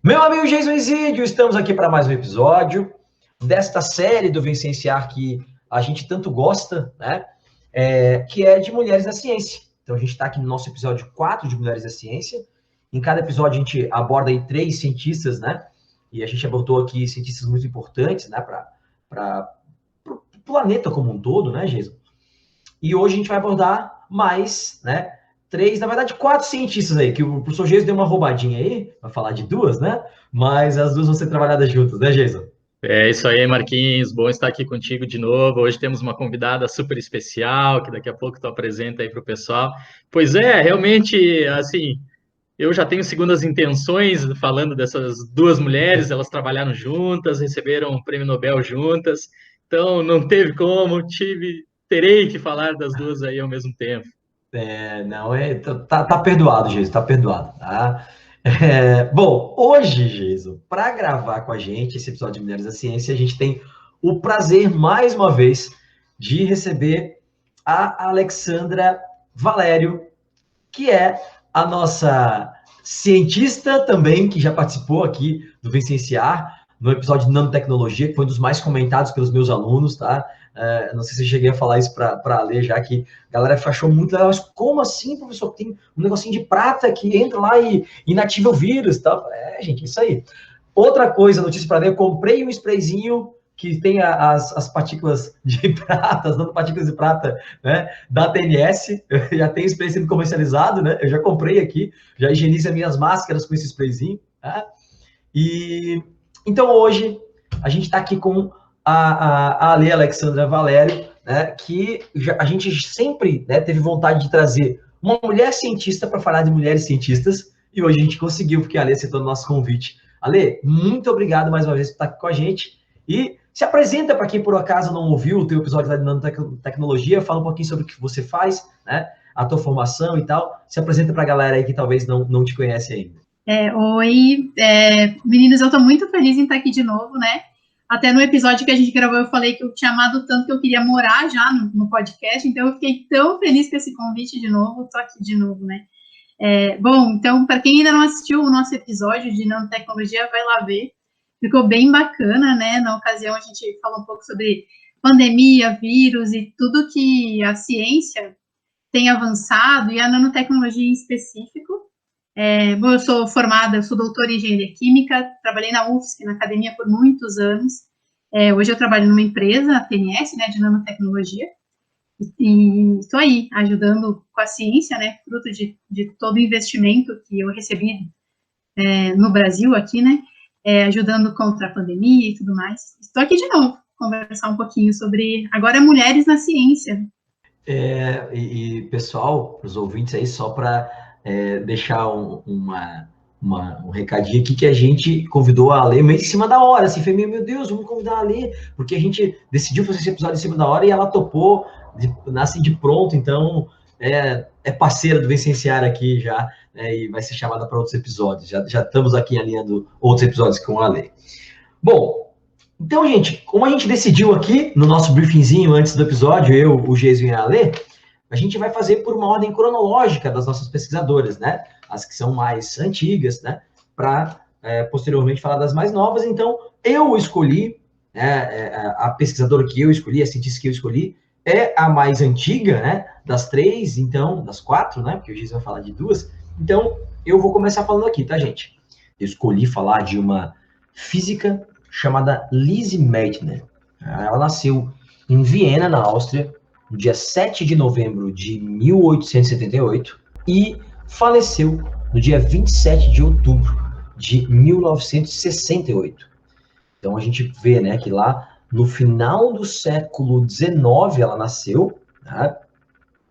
Meu amigo Jason Isidio, estamos aqui para mais um episódio desta série do Vicenciar que a gente tanto gosta, né? Que é de Mulheres na Ciência. Então a gente está aqui no nosso episódio 4 de Mulheres na Ciência. Em cada episódio a gente aborda aí 3 cientistas, né? E a gente abordou aqui cientistas muito importantes, né? Para o planeta como um todo, né, Jason? E hoje a gente vai abordar mais, né? 3, na verdade, 4 cientistas aí, que o professor Jason deu uma roubadinha aí, vai falar de 2, né? Mas as 2 vão ser trabalhadas juntas, né, Jason? É isso aí, Marquinhos. Bom estar aqui contigo de novo. Hoje temos uma convidada super especial, que daqui a pouco tu apresenta aí para o pessoal. Pois é, realmente, assim, eu já tenho segundas intenções falando dessas 2 mulheres, elas trabalharam juntas, receberam o prêmio Nobel juntas, então não teve como, terei que falar das 2 aí ao mesmo tempo. Não, tá perdoado, Jason, tá perdoado, tá? Bom, hoje, Jason, para gravar com a gente esse episódio de Mulheres da Ciência, a gente tem o prazer, mais uma vez, de receber a Alexandra Valério, que é a nossa cientista também, que já participou aqui do Vicenciar, no episódio de nanotecnologia, que foi um dos mais comentados pelos meus alunos, tá? Não sei se eu cheguei a falar isso para ler, já que a galera achou muito legal. Mas como assim, professor? Tem um negocinho de prata que entra lá e inativa o vírus, tá? Gente, isso aí. Outra coisa, notícia para ler, eu comprei um sprayzinho que tem as partículas de prata, as nanopartículas de prata, né, da TNS, eu já tenho spray sendo comercializado, né, eu já comprei aqui, já higienizo as minhas máscaras com esse sprayzinho, tá? E então hoje a gente está aqui com a Ale Alexandra Valério, né, que a gente sempre, né, teve vontade de trazer uma mulher cientista para falar de mulheres cientistas, e hoje a gente conseguiu, porque a Ale aceitou o nosso convite. Ale, muito obrigado mais uma vez por estar aqui com a gente, e se apresenta para quem por acaso não ouviu o teu episódio da nanotecnologia, fala um pouquinho sobre o que você faz, né, a tua formação e tal, se apresenta para a galera aí que talvez não te conhece ainda. Oi, meninos, eu estou muito feliz em estar aqui de novo, né? Até no episódio que a gente gravou, eu falei que eu tinha amado tanto que eu queria morar já no podcast, então eu fiquei tão feliz com esse convite de novo, estou aqui de novo, né? Bom, então, para quem ainda não assistiu o nosso episódio de nanotecnologia, vai lá ver, ficou bem bacana, né? Na ocasião, a gente falou um pouco sobre pandemia, vírus e tudo que a ciência tem avançado, e a nanotecnologia em específico. Bom, eu sou formada, eu sou doutora em engenharia química, trabalhei na UFSC, na academia, por muitos anos. Hoje eu trabalho numa empresa, a TNS, né, de nanotecnologia, e estou aí, ajudando com a ciência, né, fruto de todo o investimento que eu recebi no Brasil, aqui, né, ajudando contra a pandemia e tudo mais. Estou aqui de novo, conversar um pouquinho sobre, agora, mulheres na ciência. Pessoal, os ouvintes aí, só para deixar um recadinho aqui, que a gente convidou a Ale meio em cima da hora, assim, foi meu Deus, vamos convidar a Ale, porque a gente decidiu fazer esse episódio em cima da hora e ela topou, nasce de pronto, então é parceira do Vicenciar aqui já, né, e vai ser chamada para outros episódios, já estamos aqui alinhando outros episódios com a Ale. Bom, então, gente, como a gente decidiu aqui no nosso briefingzinho antes do episódio, eu, o Geison e a Ale, a gente vai fazer por uma ordem cronológica das nossas pesquisadoras, né? As que são mais antigas, né? Para posteriormente falar das mais novas. Então, eu escolhi, a pesquisadora que eu escolhi, a cientista que eu escolhi, é a mais antiga, né? Das 3, então, das 4, né? Porque o Geison vai falar de 2. Então, eu vou começar falando aqui, tá, gente? Eu escolhi falar de uma física chamada Lise Meitner. Ela nasceu em Viena, na Áustria, no dia 7 de novembro de 1878 e faleceu no dia 27 de outubro de 1968. Então a gente vê, né, que lá no final do século XIX ela nasceu, né,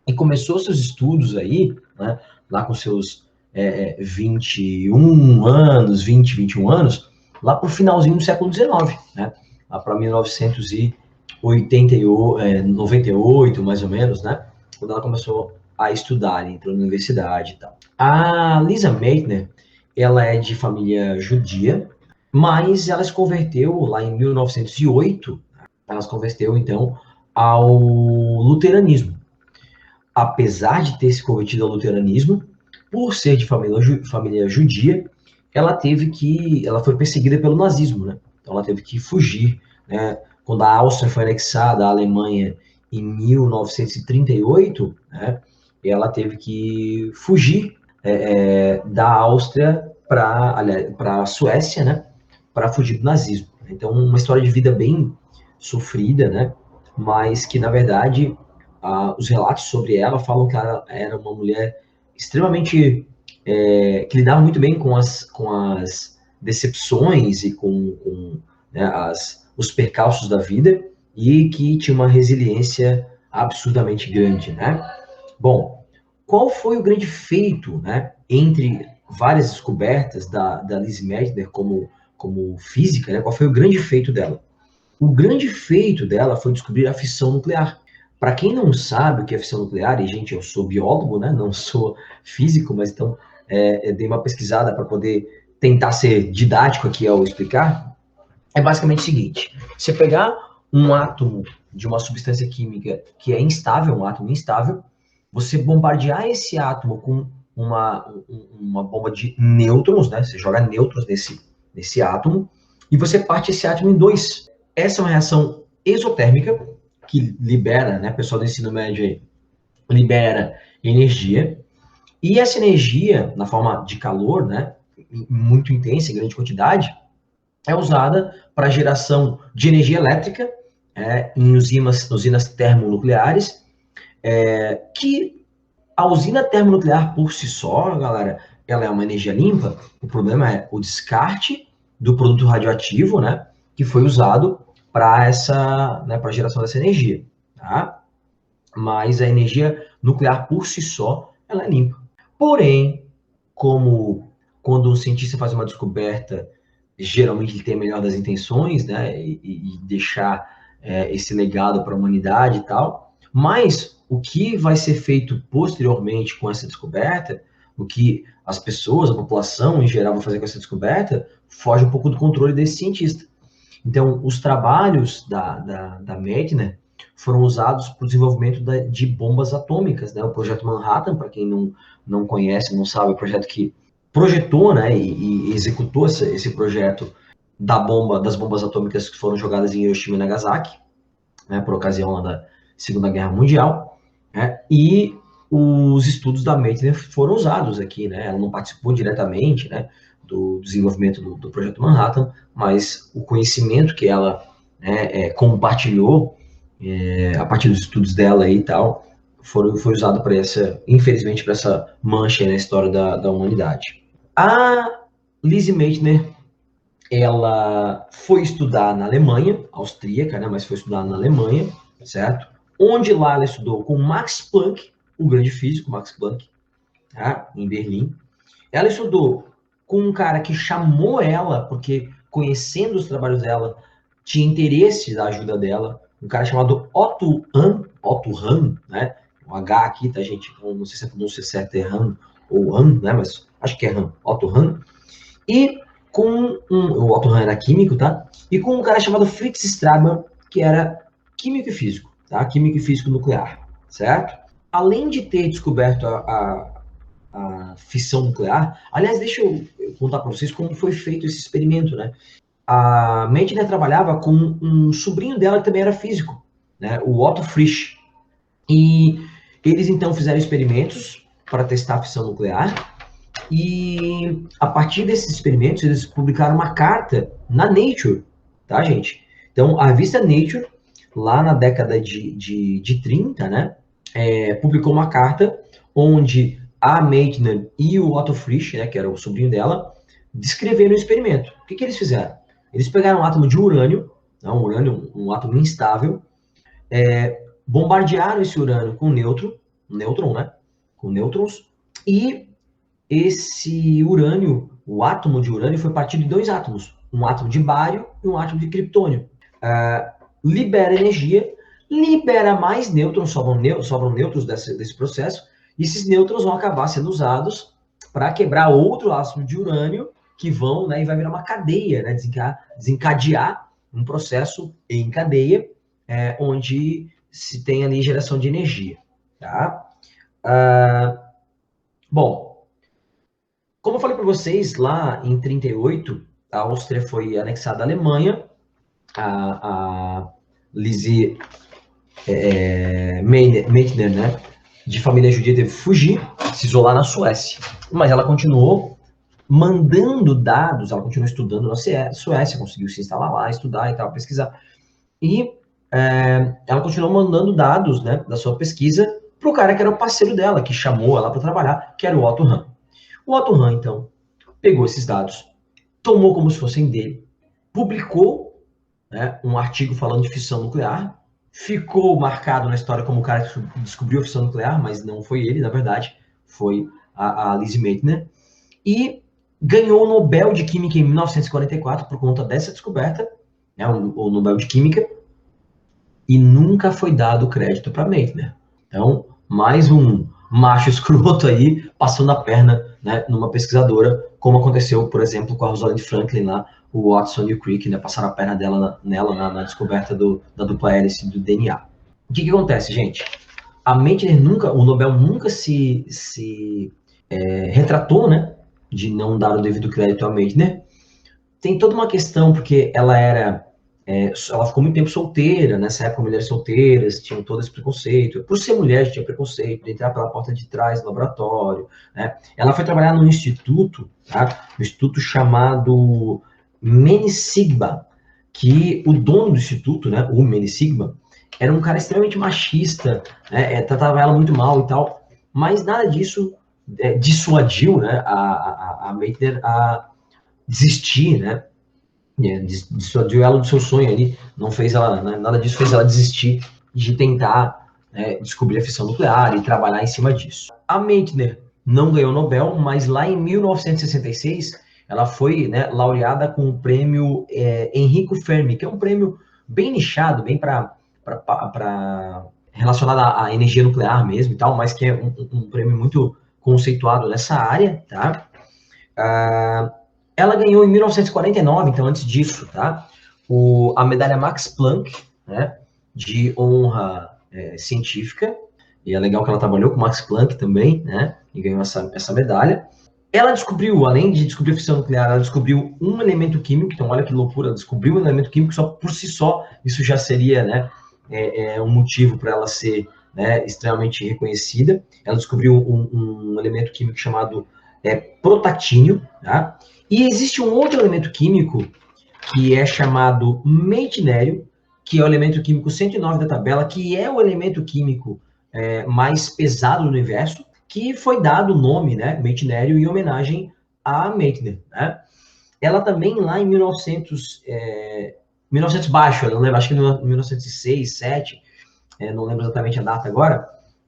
e começou seus estudos aí, né, lá com seus 21 anos, 20, 21 anos, lá para o finalzinho do século XIX, né? Lá para 1998, mais ou menos, né? Quando ela começou a estudar, entrou na universidade e tal. A Lise Meitner, ela é de família judia, mas ela se converteu lá em 1908, ela se converteu, então, ao luteranismo. Apesar de ter se convertido ao luteranismo, por ser de família judia, ela foi perseguida pelo nazismo, né? Então ela teve que fugir, né? Quando a Áustria foi anexada à Alemanha em 1938, né? Ela teve que fugir da Áustria para a Suécia, né? Para fugir do nazismo. Então, uma história de vida bem sofrida, né? Mas que, na verdade, os relatos sobre ela falam que ela era uma mulher extremamente que lidava muito bem com as decepções e né, os percalços da vida e que tinha uma resiliência absurdamente grande, né? Bom, qual foi o grande feito, né, entre várias descobertas da Lise Meitner como física, né? Qual foi o grande feito dela? O grande feito dela foi descobrir a fissão nuclear. Para quem não sabe o que é fissão nuclear, e gente, eu sou biólogo, né? Não sou físico, mas então dei uma pesquisada para poder tentar ser didático aqui ao explicar. É basicamente o seguinte: você pegar um átomo de uma substância química que é instável, um átomo instável, você bombardear esse átomo com uma bomba de nêutrons, né? Você joga nêutrons nesse átomo e você parte esse átomo em dois. Essa é uma reação exotérmica que libera, né? O pessoal do ensino médio aí, libera energia. E essa energia, na forma de calor, né? Muito intensa, em grande quantidade, é usada para geração de energia elétrica em usinas termonucleares, que a usina termonuclear por si só, galera, ela é uma energia limpa. O problema é o descarte do produto radioativo, né, que foi usado para para a geração dessa energia, tá? Mas a energia nuclear por si só, ela é limpa. Porém, como quando um cientista faz uma descoberta, geralmente ele tem a melhor das intenções, né, e deixar esse legado para a humanidade e tal, mas o que vai ser feito posteriormente com essa descoberta, o que as pessoas, a população em geral vai fazer com essa descoberta, foge um pouco do controle desse cientista. Então, os trabalhos da Meitner foram usados para o desenvolvimento de bombas atômicas, né? O projeto Manhattan, para quem não conhece, não sabe, é o projeto que projetou, né, e executou esse projeto das bombas atômicas que foram jogadas em Hiroshima e Nagasaki, né, por ocasião lá da Segunda Guerra Mundial, né? E os estudos da Meitner foram usados aqui, né? Ela não participou diretamente, né, do desenvolvimento do projeto Manhattan, mas o conhecimento que ela compartilhou a partir dos estudos dela e tal, foi usado para infelizmente, para essa mancha na história da humanidade. A Lise Meitner, ela foi estudar na Alemanha, austríaca, né, mas foi estudar na Alemanha, certo? Onde lá ela estudou com Max Planck, o grande físico Max Planck, tá? Em Berlim. Ela estudou com um cara que chamou ela, porque conhecendo os trabalhos dela, tinha interesse da ajuda dela, um cara chamado Otto Hahn, né? O H aqui, tá, gente? Não sei se a pronúncia certa é Hahn ou Hahn, né? Mas acho que é Hahn, Otto Hahn. E o Otto Hahn era químico, tá? E com um cara chamado Fritz Strassmann, que era químico e físico, tá? Químico e físico nuclear, certo? Além de ter descoberto a fissão nuclear, aliás, deixa eu contar para vocês como foi feito esse experimento, né? A Meitner trabalhava com um sobrinho dela que também era físico, né? O Otto Frisch. E eles então fizeram experimentos para testar a fissão nuclear. E a partir desses experimentos, eles publicaram uma carta na Nature, tá, gente? Então, a revista Nature, lá na década de 30, né, publicou uma carta onde a Meitner e o Otto Frisch, né, que era o sobrinho dela, descreveram o experimento. O que eles fizeram? Eles pegaram um átomo de urânio, um átomo instável, bombardearam esse urânio com nêutron, né, com nêutrons, e esse urânio, o átomo de urânio, foi partido em dois átomos, um átomo de bário e um átomo de criptônio. Libera energia, libera mais nêutrons, sobram nêutrons desse processo, e esses nêutrons vão acabar sendo usados para quebrar outro átomo de urânio, que vão, né, e vai virar uma cadeia, né, desencadear um processo em cadeia, onde se tem ali geração de energia. Tá? Bom, Como eu falei para vocês, lá em 1938, a Áustria foi anexada à Alemanha, a Lise Meitner, né, de família judia, teve que fugir, se isolar na Suécia. Mas ela continuou mandando dados, ela continuou estudando na Suécia, conseguiu se instalar lá, estudar e tal, pesquisar. E ela continuou mandando dados, né, da sua pesquisa para o cara que era o parceiro dela, que chamou ela para trabalhar, que era o Otto Hahn. O Otto Hahn, então, pegou esses dados, tomou como se fossem dele, publicou, né, um artigo falando de fissão nuclear, ficou marcado na história como o cara que descobriu a fissão nuclear, mas não foi ele, na verdade, foi a Lise Meitner, e ganhou o Nobel de Química em 1944 por conta dessa descoberta, né, o Nobel de Química, e nunca foi dado crédito para Meitner. Então, mais um macho escroto aí, passando a perna, né, numa pesquisadora, como aconteceu, por exemplo, com a Rosalind Franklin lá, o Watson e o Crick, né, passaram a perna dela na descoberta da dupla hélice do DNA. O que acontece, gente? A Meitner nunca, o Nobel nunca se retratou, né, de não dar o devido crédito a Meitner. Tem toda uma questão, porque ela ficou muito tempo solteira, nessa época mulheres solteiras tinham todo esse preconceito, por ser mulher tinha preconceito, de entrar pela porta de trás do laboratório, né? Ela foi trabalhar num instituto, tá? Um instituto chamado Menisigma, que o dono do instituto, né, o Menisigma, era um cara extremamente machista, né, tratava ela muito mal e tal, mas nada disso dissuadiu, né, a Meitner a desistir, né, dissuadiu ela do seu sonho ali, não fez ela, né, nada disso fez ela desistir de tentar descobrir a fissão nuclear e trabalhar em cima disso. A Meitner não ganhou o Nobel, mas lá em 1966 ela foi, né, laureada com o prêmio Enrico Fermi, que é um prêmio bem nichado, bem para relacionado à energia nuclear mesmo e tal, mas que é um prêmio muito conceituado nessa área, tá? Ela ganhou em 1949, então antes disso, tá? A medalha Max Planck, né, de honra científica, e é legal que ela trabalhou com Max Planck também, né, e ganhou essa medalha. Ela descobriu, além de descobrir a fissão nuclear, ela descobriu um elemento químico, então olha que loucura, ela descobriu um elemento químico, só por si só, isso já seria, né, um motivo para ela ser, né, extremamente reconhecida. Ela descobriu um elemento químico chamado protactínio, tá? E existe um outro elemento químico que é chamado meitnério, que é o elemento químico 109 da tabela, que é o elemento químico mais pesado do universo, que foi dado o nome, né, meitnério, em homenagem a Meitner, né? Ela também, lá em 1900 baixo, eu não lembro, acho que em 1906, 7, não lembro exatamente a data agora,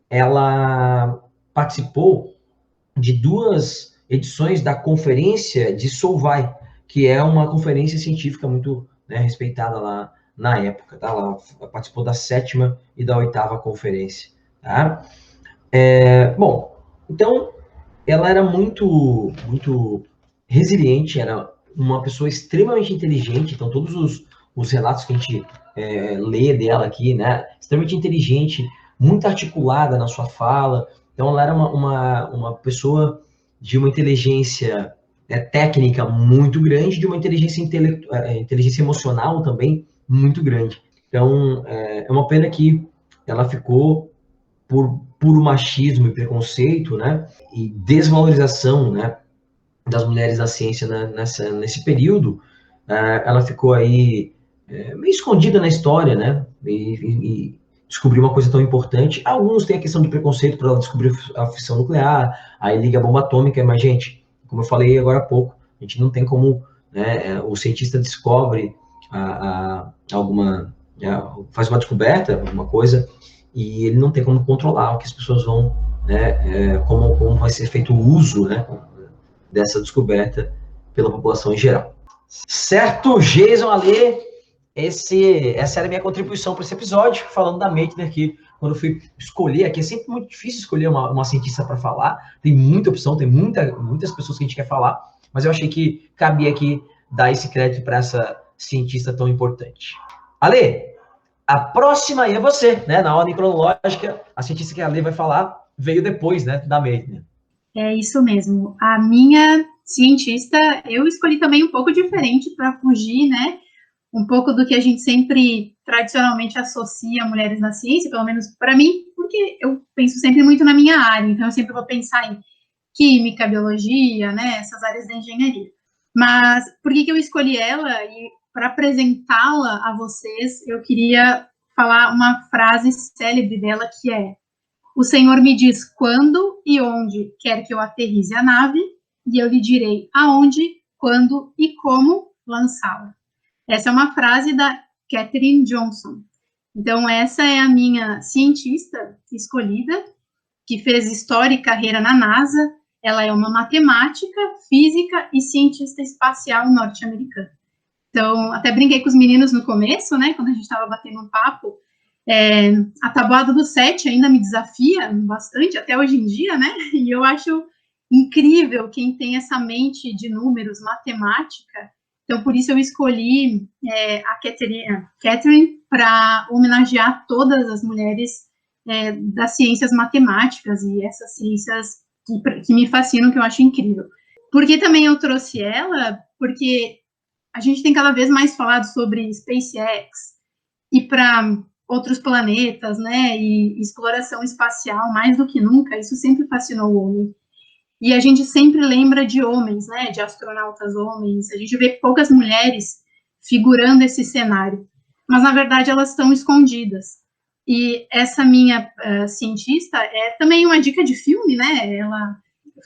ela participou de 2 edições da Conferência de Solvay, que é uma conferência científica muito, né, respeitada lá na época, tá? Ela participou da 7ª e da 8ª conferência, tá? Bom, então, ela era muito resiliente, era uma pessoa extremamente inteligente, então todos os relatos que a gente lê dela aqui, né, extremamente inteligente, muito articulada na sua fala, então ela era uma pessoa de uma inteligência técnica muito grande, de uma inteligência emocional também muito grande. Então, é uma pena que ela ficou por puro machismo e preconceito, né, e desvalorização, né, das mulheres na ciência nesse período, ela ficou aí meio escondida na história, né, e descobriu uma coisa tão importante. Alguns têm a questão do preconceito para ela descobrir a fissão nuclear, aí liga a bomba atômica, mas, gente, como eu falei agora há pouco, a gente não tem como, né, o cientista descobre faz uma descoberta, alguma coisa, e ele não tem como controlar o que as pessoas vão, né, como vai ser feito o uso, né, dessa descoberta pela população em geral. Certo, Jason, Ale, essa era a minha contribuição para esse episódio, falando da Meitner aqui, quando eu fui escolher aqui, é sempre muito difícil escolher uma cientista para falar, tem muita opção, tem muitas pessoas que a gente quer falar, mas eu achei que cabia aqui dar esse crédito para essa cientista tão importante. Ale, a próxima aí é você, né? Na ordem cronológica, a cientista que a Ale vai falar veio depois, né, da Meitner. É isso mesmo. A minha cientista, eu escolhi também um pouco diferente para fugir, né? Um pouco do que a gente sempre tradicionalmente associa mulheres na ciência, pelo menos para mim, porque eu penso sempre muito na minha área, então eu sempre vou pensar em química, biologia, né? Essas áreas da engenharia. Mas por que eu escolhi ela? E para apresentá-la a vocês, eu queria falar uma frase célebre dela que é: o Senhor me diz quando e onde quer que eu aterrize a nave, e eu lhe direi aonde, quando e como lançá-la. Essa é uma frase da Katherine Johnson. Então, essa é a minha cientista escolhida, que fez história e carreira na NASA. Ela é uma matemática, física e cientista espacial norte-americana. Então, até brinquei com os meninos no começo, né, quando a gente estava batendo um papo. A tabuada do 7 ainda me desafia bastante, até hoje em dia, né? E eu acho incrível quem tem essa mente de números, matemática. Então, por isso eu escolhi a Katherine para homenagear todas as mulheres das ciências matemáticas e essas ciências que me fascinam, que eu acho incrível. Por que também eu trouxe ela? Porque a gente tem cada vez mais falado sobre SpaceX e para outros planetas, né, e exploração espacial, mais do que nunca, isso sempre fascinou o homem. E a gente sempre lembra de homens, né, de astronautas homens, a gente vê poucas mulheres figurando esse cenário, mas na verdade elas estão escondidas. E essa minha cientista é também uma dica de filme, né, ela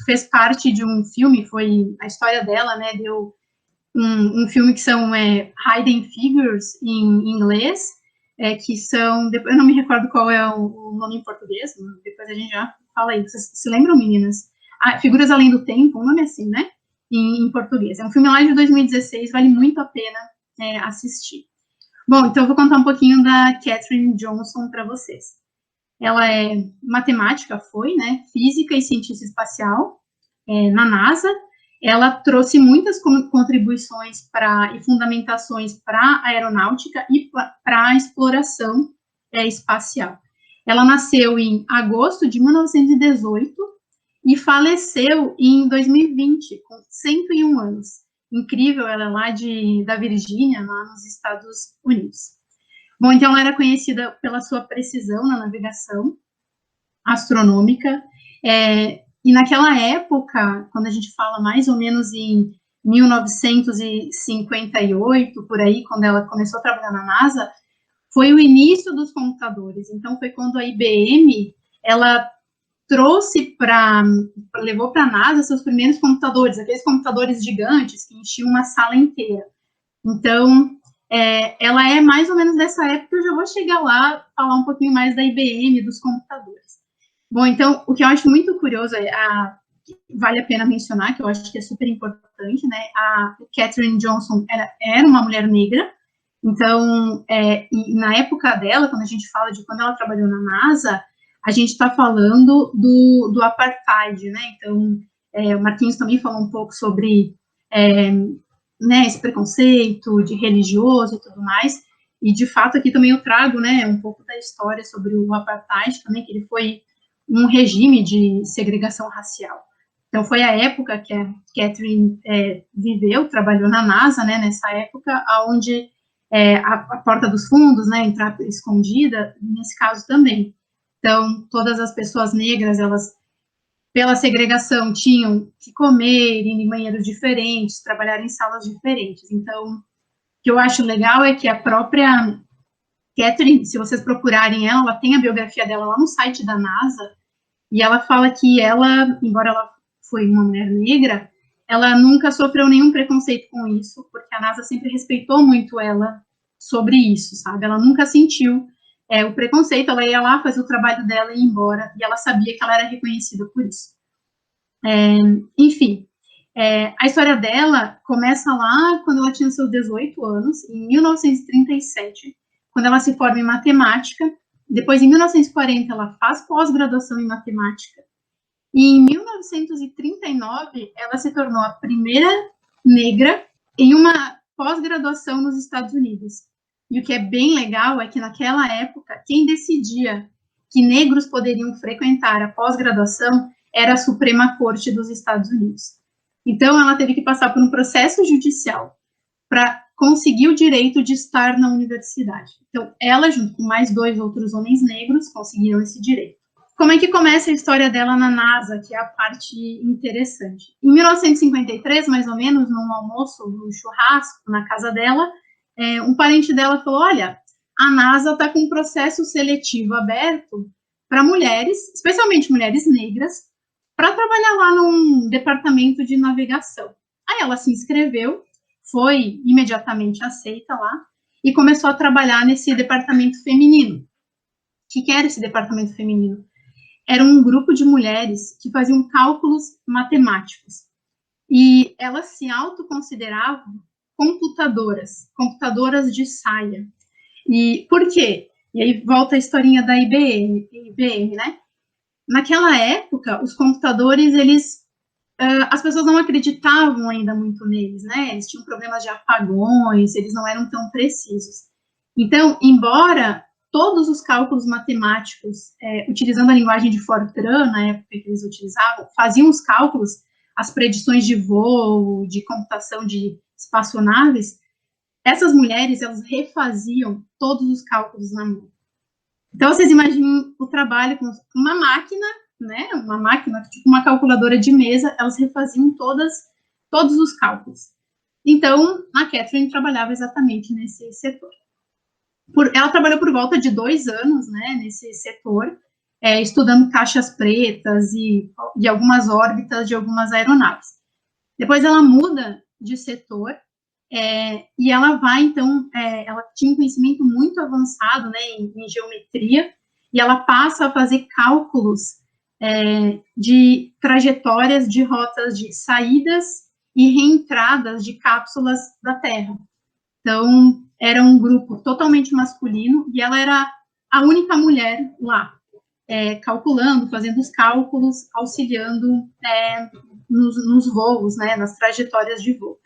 fez parte de um filme, foi a história dela, né, deu um filme que são Hidden Figures em inglês, que são, eu não me recordo qual é o nome em português, depois a gente já fala aí. Vocês se lembram, meninas? Figuras Além do Tempo, um nome assim, né? Em português. É um filme lá de 2016, vale muito a pena assistir. Bom, então eu vou contar um pouquinho da Katherine Johnson para vocês. Ela é matemática, né? Física e cientista espacial na NASA. Ela trouxe muitas contribuições e fundamentações para a aeronáutica e para a exploração espacial. Ela nasceu em agosto de 1918 e faleceu em 2020, com 101 anos. Incrível, ela é lá da Virgínia, lá nos Estados Unidos. Bom, então ela era conhecida pela sua precisão na navegação astronômica, e naquela época, quando a gente fala mais ou menos em 1958, por aí, quando ela começou a trabalhar na NASA, foi o início dos computadores. Então, foi quando a IBM, ela levou para a NASA seus primeiros computadores, aqueles computadores gigantes que enchiam uma sala inteira. Então, ela é mais ou menos dessa época, eu já vou chegar lá, falar um pouquinho mais da IBM, dos computadores. Bom, então, o que eu acho muito curioso vale a pena mencionar, que eu acho que é super importante, né? A Katherine Johnson era uma mulher negra, então, e na época dela, quando a gente fala de quando ela trabalhou na NASA, a gente está falando do apartheid, né? Então, o Marquinhos também falou um pouco sobre né, esse preconceito de religioso e tudo mais, e de fato aqui também eu trago, né, um pouco da história sobre o apartheid também, que ele foi um regime de segregação racial. Então, foi a época que a Katherine viveu, trabalhou na NASA, né, nessa época, onde a porta dos fundos, né, entrar escondida, nesse caso também. Então, todas as pessoas negras, elas, pela segregação, tinham que comer em banheiros diferentes, trabalhar em salas diferentes. Então, o que eu acho legal é que a própria Katherine, se vocês procurarem ela tem a biografia dela lá no site da NASA, e ela fala que ela, embora ela foi uma mulher negra, ela nunca sofreu nenhum preconceito com isso, porque a NASA sempre respeitou muito ela sobre isso, sabe? Ela nunca sentiu o preconceito, ela ia lá fazer o trabalho dela e ir embora, e ela sabia que ela era reconhecida por isso. Enfim, a história dela começa lá quando ela tinha seus 18 anos, em 1937, quando ela se forma em matemática. Depois, em 1940, ela faz pós-graduação em matemática. E em 1939, ela se tornou a primeira negra em uma pós-graduação nos Estados Unidos. E o que é bem legal é que, naquela época, quem decidia que negros poderiam frequentar a pós-graduação era a Suprema Corte dos Estados Unidos. Então, ela teve que passar por um processo judicial para conseguir o direito de estar na universidade. Então, ela, junto com mais 2 outros homens negros, conseguiram esse direito. Como é que começa a história dela na NASA, que é a parte interessante? Em 1953, mais ou menos, num almoço, num churrasco, na casa dela, um parente dela falou, olha, a NASA está com um processo seletivo aberto para mulheres, especialmente mulheres negras, para trabalhar lá num departamento de navegação. Aí ela se inscreveu, foi imediatamente aceita lá, e começou a trabalhar nesse departamento feminino. O que era esse departamento feminino? Era um grupo de mulheres que faziam cálculos matemáticos. E elas se autoconsideravam computadoras de saia. E por quê? E aí volta a historinha da IBM, né? Naquela época, os computadores, as pessoas não acreditavam ainda muito neles, né? Eles tinham problemas de apagões, eles não eram tão precisos. Então, embora todos os cálculos matemáticos, utilizando a linguagem de Fortran, na época que eles utilizavam, faziam os cálculos, as predições de voo, de computação de espaçonaves, essas mulheres, elas refaziam todos os cálculos na mão. Então, vocês imaginem o trabalho com uma máquina, né, uma máquina, tipo uma calculadora de mesa, elas refaziam todos os cálculos. Então, a Catherine trabalhava exatamente nesse setor. Ela trabalhou por volta de 2 anos, né, nesse setor, estudando caixas pretas e algumas órbitas de algumas aeronaves. Depois ela muda de setor, e ela vai, então, ela tinha um conhecimento muito avançado, né, em geometria, e ela passa a fazer cálculos de trajetórias de rotas de saídas e reentradas de cápsulas da Terra. Então, era um grupo totalmente masculino, e ela era a única mulher lá, calculando, fazendo os cálculos, auxiliando nos voos, né, nas trajetórias de voo.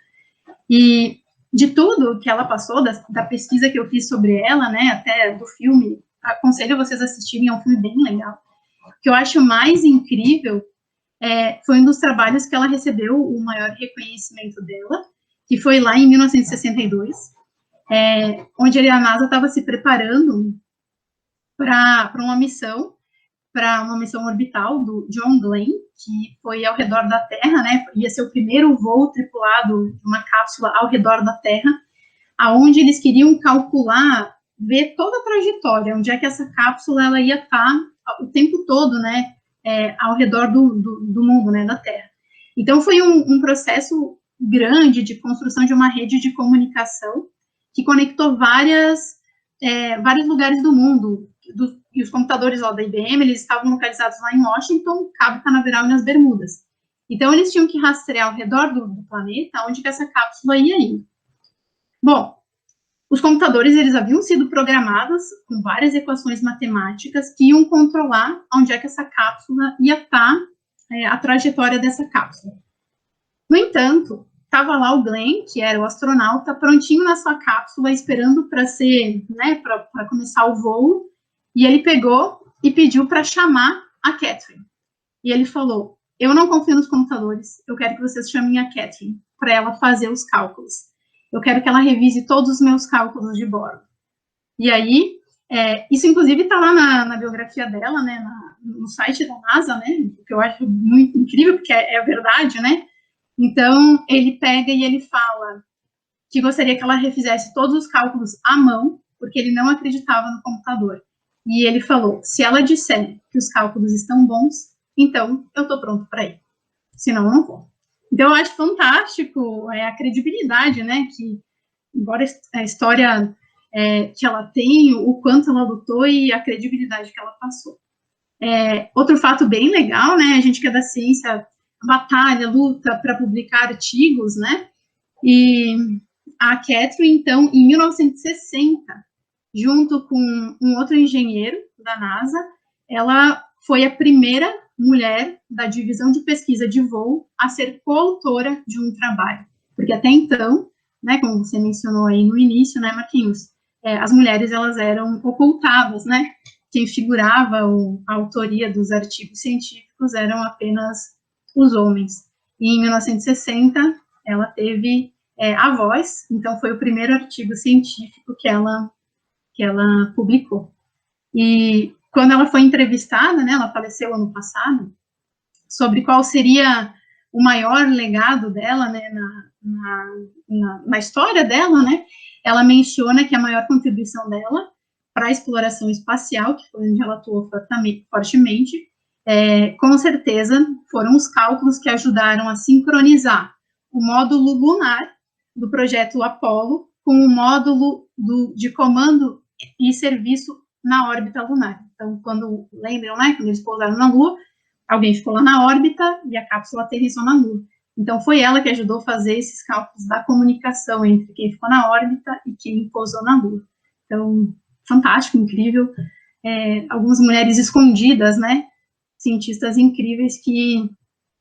E de tudo que ela passou, da pesquisa que eu fiz sobre ela, né, até do filme, aconselho vocês a assistirem, é um filme bem legal. O que eu acho mais incrível foi um dos trabalhos que ela recebeu o maior reconhecimento dela, que foi lá em 1962, onde a NASA estava se preparando para uma missão orbital do John Glenn, que foi ao redor da Terra, né, ia ser o primeiro voo tripulado de uma cápsula ao redor da Terra, aonde eles queriam calcular, ver toda a trajetória, onde é que essa cápsula ela ia estar o tempo todo, né, ao redor do mundo, né, da Terra. Então, foi um processo grande de construção de uma rede de comunicação que conectou vários lugares do mundo. E os computadores lá da IBM, eles estavam localizados lá em Washington, Cabo Canaveral e nas Bermudas. Então, eles tinham que rastrear ao redor do planeta onde que essa cápsula ia ir. Bom, os computadores, eles haviam sido programados com várias equações matemáticas que iam controlar onde é que essa cápsula ia estar, a trajetória dessa cápsula. No entanto, estava lá o Glenn, que era o astronauta, prontinho na sua cápsula, esperando para ser, né, para começar o voo, e ele pegou e pediu para chamar a Catherine. E ele falou, eu não confio nos computadores, eu quero que vocês chamem a Catherine para ela fazer os cálculos. Eu quero que ela revise todos os meus cálculos de bordo. E aí, isso inclusive está lá na biografia dela, né, no site da NASA, né, o que eu acho muito incrível, porque é a verdade, né. Então, ele pega e ele fala que gostaria que ela refizesse todos os cálculos à mão, porque ele não acreditava no computador. E ele falou, se ela disser que os cálculos estão bons, então eu estou pronto para ir. Senão eu não vou. Então, eu acho fantástico a credibilidade, né, que, embora a história que ela tem, o quanto ela lutou e a credibilidade que ela passou. Outro fato bem legal, né, a gente que é da ciência, batalha, luta para publicar artigos, né, e a Catherine, então, em 1960, junto com um outro engenheiro da NASA, ela foi a primeira mulher da divisão de pesquisa de voo a ser coautora de um trabalho. Porque até então, né, como você mencionou aí no início, né, Marquinhos, as mulheres, elas eram ocultadas, né, quem figurava a autoria dos artigos científicos eram apenas os homens. E em 1960, ela teve a voz, então foi o primeiro artigo científico que ela publicou. E quando ela foi entrevistada, né, ela faleceu ano passado, sobre qual seria o maior legado dela, né, na história dela, né, ela menciona que a maior contribuição dela para a exploração espacial, que foi onde ela atuou fortemente, com certeza foram os cálculos que ajudaram a sincronizar o módulo lunar do projeto Apollo com o módulo de comando e serviço na órbita lunar. Então, lembram, né, quando eles pousaram na Lua, alguém ficou lá na órbita e a cápsula aterrissou na Lua. Então, foi ela que ajudou a fazer esses cálculos da comunicação entre quem ficou na órbita e quem pousou na Lua. Então, fantástico, incrível. Algumas mulheres escondidas, né, cientistas incríveis que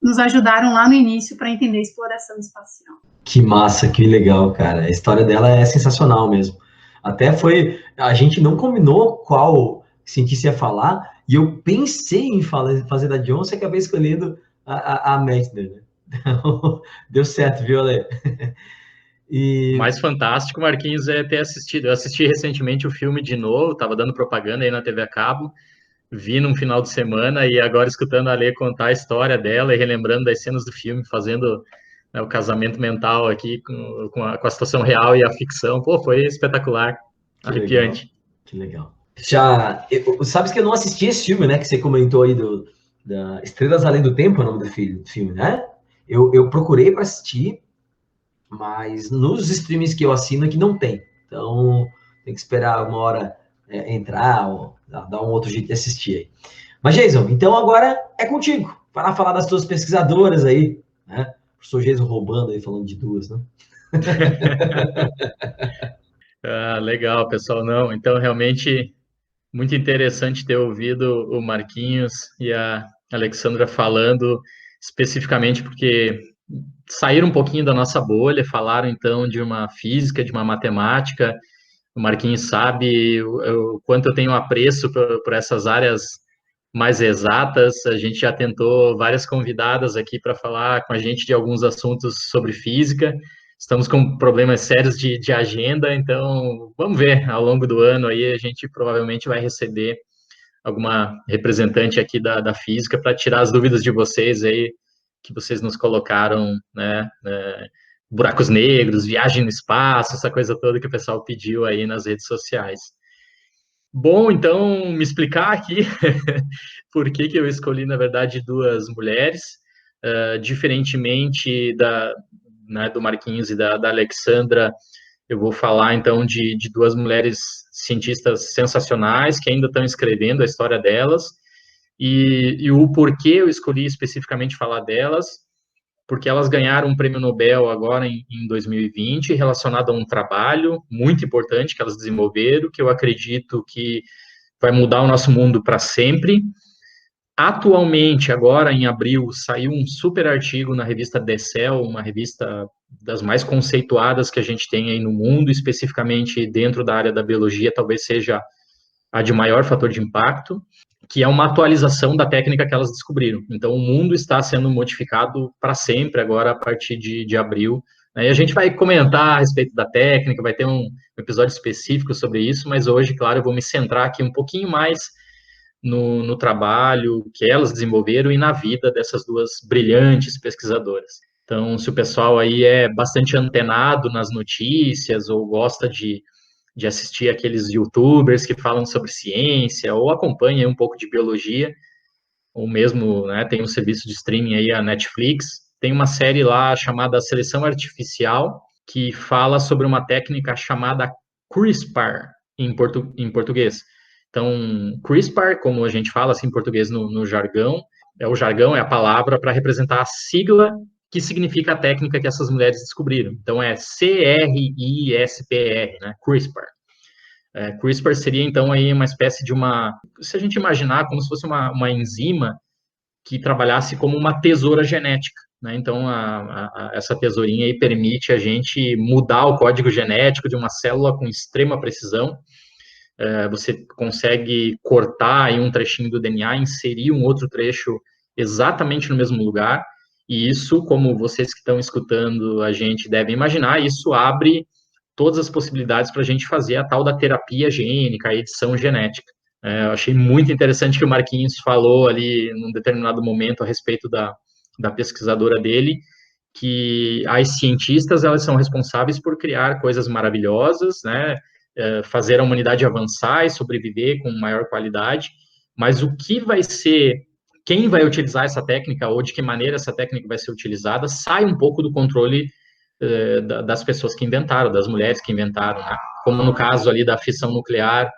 nos ajudaram lá no início para entender a exploração espacial. Que massa, que legal, cara. A história dela é sensacional mesmo. Até a gente não combinou qual cientista ia falar, e eu pensei em fazer da Johnson e acabei escolhendo a Meitner, né? Então, deu certo, viu, Ale? O mais fantástico, Marquinhos, é ter assistido. Eu assisti recentemente o filme de novo, estava dando propaganda aí na TV a cabo, vi num final de semana e agora escutando a Ale contar a história dela e relembrando das cenas do filme, fazendo, né, o casamento mental aqui com a situação real e a ficção. Pô, foi espetacular, arrepiante. Que legal. Sabes que eu não assisti esse filme, né, que você comentou aí da Estrelas Além do Tempo, é o nome do filme, né? Eu procurei para assistir, mas nos streamings que eu assino aqui não tem. Então, tem que esperar uma hora entrar ou dar um outro jeito de assistir aí. Mas, Jason, então agora é contigo. Para falar das tuas pesquisadoras aí, né? O professor Jason roubando aí, falando de duas, né? Legal, pessoal. Não, então, realmente, muito interessante ter ouvido o Marquinhos e a Alexandra falando especificamente porque saíram um pouquinho da nossa bolha, falaram então de uma física, de uma matemática. O Marquinhos sabe o quanto eu tenho apreço por essas áreas mais exatas. A gente já tentou várias convidadas aqui para falar com a gente de alguns assuntos sobre física. Estamos com problemas sérios de agenda, então vamos ver, ao longo do ano aí a gente provavelmente vai receber alguma representante aqui da física para tirar as dúvidas de vocês aí, que vocês nos colocaram, né, buracos negros, viagem no espaço, essa coisa toda que o pessoal pediu aí nas redes sociais. Bom, então, me explicar aqui por que eu escolhi, na verdade, duas mulheres, diferentemente do Marquinhos e da Alexandra. Eu vou falar, então, de duas mulheres cientistas sensacionais que ainda estão escrevendo a história delas, e o porquê eu escolhi especificamente falar delas, porque elas ganharam um prêmio Nobel agora em 2020, relacionado a um trabalho muito importante que elas desenvolveram, que eu acredito que vai mudar o nosso mundo para sempre. Atualmente, agora em abril, saiu um super artigo na revista The Cell, uma revista das mais conceituadas que a gente tem aí no mundo, especificamente dentro da área da biologia, talvez seja a de maior fator de impacto, que é uma atualização da técnica que elas descobriram. Então, o mundo está sendo modificado para sempre agora, a partir de abril. E a gente vai comentar a respeito da técnica, vai ter um episódio específico sobre isso, mas hoje, claro, eu vou me centrar aqui um pouquinho mais no trabalho que elas desenvolveram e na vida dessas duas brilhantes pesquisadoras. Então, se o pessoal aí é bastante antenado nas notícias ou gosta de assistir aqueles youtubers que falam sobre ciência ou acompanha um pouco de biologia, ou mesmo, né, tem um serviço de streaming aí, a Netflix, tem uma série lá chamada Seleção Artificial, que fala sobre uma técnica chamada CRISPR, em português. Então, CRISPR, como a gente fala assim em português no jargão, é a palavra para representar a sigla que significa a técnica que essas mulheres descobriram. Então, é CRISPR, né? CRISPR. CRISPR seria, então, aí uma espécie de se a gente imaginar como se fosse uma enzima que trabalhasse como uma tesoura genética, né? Então, essa tesourinha aí permite a gente mudar o código genético de uma célula com extrema precisão, você consegue cortar aí um trechinho do DNA, inserir um outro trecho exatamente no mesmo lugar, e isso, como vocês que estão escutando a gente devem imaginar, isso abre todas as possibilidades para a gente fazer a tal da terapia gênica, a edição genética. Eu achei muito interessante que o Marquinhos falou ali, num determinado momento, a respeito da pesquisadora dele, que as cientistas, elas são responsáveis por criar coisas maravilhosas, né, fazer a humanidade avançar e sobreviver com maior qualidade, mas o que vai ser, quem vai utilizar essa técnica, ou de que maneira essa técnica vai ser utilizada, sai um pouco do controle das pessoas que inventaram, das mulheres que inventaram, né? Como no caso ali da fissão nuclear,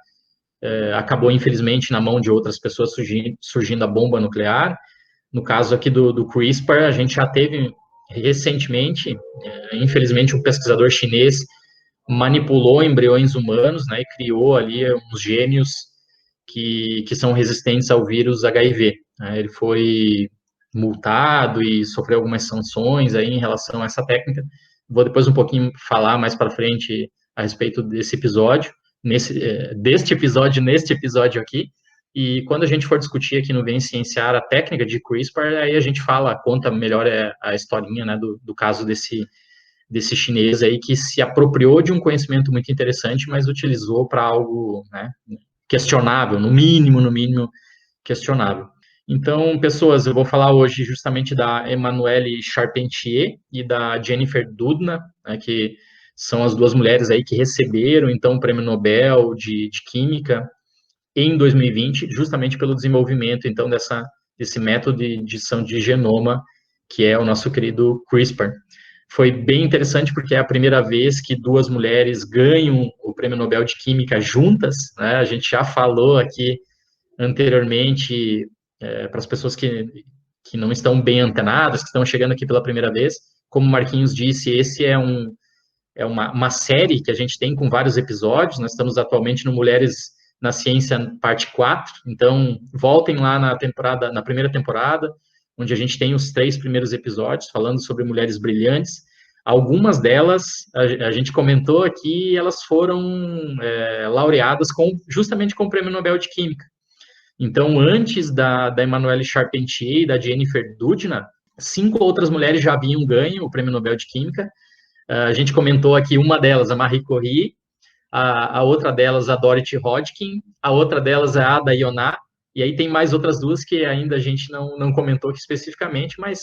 acabou, infelizmente, na mão de outras pessoas surgindo a bomba nuclear. No caso aqui do CRISPR, a gente já teve recentemente, infelizmente, um pesquisador chinês manipulou embriões humanos, né, e criou ali uns gênios que são resistentes ao vírus HIV. Né? Ele foi multado e sofreu algumas sanções aí em relação a essa técnica. Vou depois um pouquinho falar mais para frente a respeito desse episódio, neste episódio aqui. E quando a gente for discutir aqui no Vem Cienciar a técnica de CRISPR, aí a gente conta melhor a historinha, né, do caso desse chinês aí que se apropriou de um conhecimento muito interessante, mas utilizou para algo, né, questionável, no mínimo questionável. Então, pessoas, eu vou falar hoje justamente da Emmanuelle Charpentier e da Jennifer Doudna, né, que são as duas mulheres aí que receberam, então, o Prêmio Nobel de Química em 2020, justamente pelo desenvolvimento, então, desse método de edição de genoma, que é o nosso querido CRISPR. Foi bem interessante porque é a primeira vez que duas mulheres ganham o Prêmio Nobel de Química juntas, né? A gente já falou aqui anteriormente, para as pessoas que não estão bem antenadas, que estão chegando aqui pela primeira vez, como o Marquinhos disse, esse é uma série que a gente tem com vários episódios. Nós estamos atualmente no Mulheres na Ciência, parte 4, então voltem lá na primeira temporada, onde a gente tem os 3 primeiros episódios falando sobre mulheres brilhantes. Algumas delas, a gente comentou aqui, elas foram laureadas justamente com o Prêmio Nobel de Química. Então, antes da Emmanuelle Charpentier e da Jennifer Doudna, 5 outras mulheres já haviam ganho o Prêmio Nobel de Química. A gente comentou aqui uma delas, a Marie Curie, a outra delas, a Dorothy Hodgkin, a outra delas, a Ada Yoná, e aí tem mais outras duas que ainda a gente não comentou aqui especificamente, mas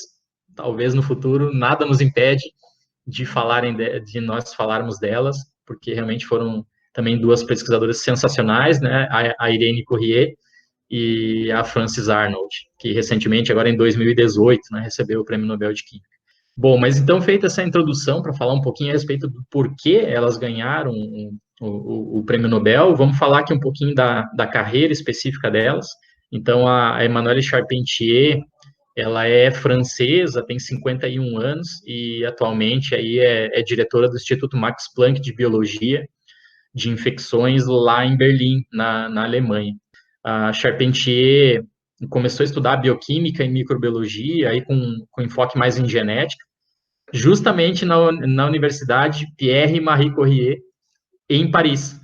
talvez no futuro nada nos impede de nós falarmos delas, porque realmente foram também duas pesquisadoras sensacionais, né? A Irene Courrier e a Frances Arnold, que recentemente, agora em 2018, né, recebeu o Prêmio Nobel de Química. Bom, mas então, feita essa introdução para falar um pouquinho a respeito do porquê elas ganharam o Prêmio Nobel, vamos falar aqui um pouquinho da carreira específica delas. Então, a Emmanuelle Charpentier, ela é francesa, tem 51 anos e atualmente aí é diretora do Instituto Max Planck de Biologia de Infecções lá em Berlim, na Alemanha. A Charpentier começou a estudar bioquímica e microbiologia, aí com enfoque mais em genética, justamente na Universidade Pierre e Marie Curie, em Paris.